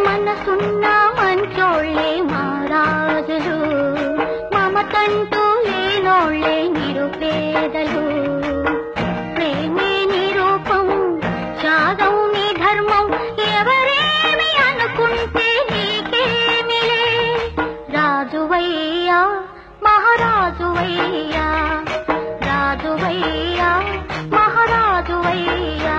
మనసున్న మంచోళ్ళే మహారాజులు, మమతంటూ లేనోళ్ళే నిరుపేదలు. ప్రేమే నిరూపం, త్యాగం నీ ధర్మం, ఎవరేమి అనుకుంటే నీకేమిలే. రాజువయ్యా మహారాజువయ్యా, రాజువయ్యా మహారాజువయ్యా.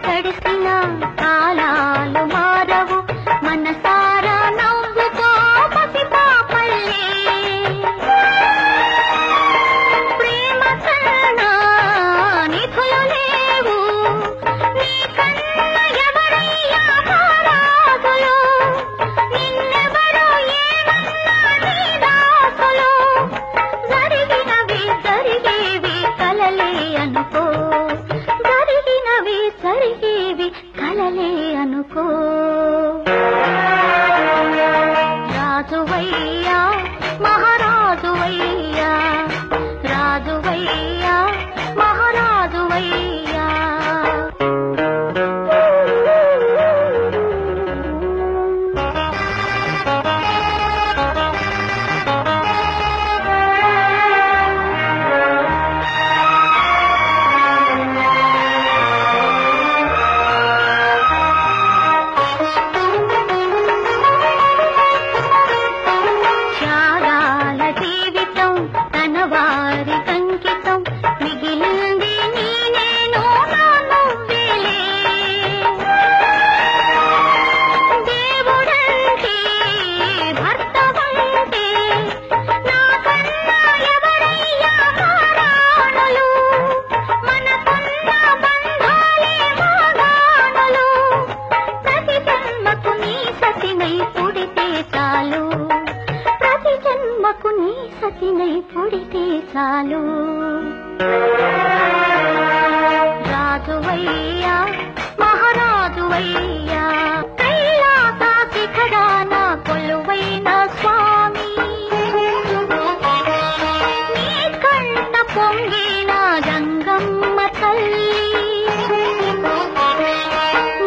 తడిసిన కాలాలు మారవు, మనసారా నవ్వుకో పసిపాపల్లే. ప్రేమ కన్నా నిధులు లేవు, నీ కన్నా ఎవరయ్యా మహారాజులు. నిన్నెవరు ఏమన్నా నీ దాసులు. జరిగినవి జరిగేవి కలలే అనుకో, జరిగేవి కలలే అనుకో. రాజువయ్యా మహారాజువయ్యా, రాజువయ్యా మహారాజువయ్యా. వారి కంకితం మిగిలింది నీ నేను నా నువ్వేలే. దేవుడంటే భర్త వంటే నాకన్నా ఎవరయ్యా మారాణులు. మనకున్న బంధాలే మాగాణులు. ప్రతి జన్మకు నీ సతినై పుడితే చాలు, ప్రతి జన్మకు నీ సతినై పుడితే చాలు. రాజువయ్యా మహారాజువయ్యా, కైలాస శిఖరాన కొలువైన స్వామి. నీ కంట పొంగిన గంగమ్మ తల్లి.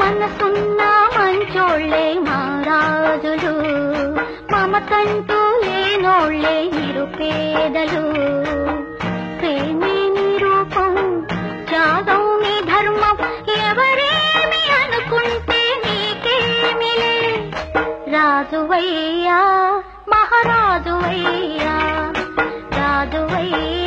మనసున్న మంచోళ్ళే మహారాజులు, మమతంటూ లేనోళ్ళే నిరుపేదలు. ప్రేమే నిరూపం, త్యాగం నీ ధర్మం, ఎవరేమి అనుకుంటే నీకేమిలే. రాజువయ్యా మహారాజువయ్యా, రాజువయ్యా.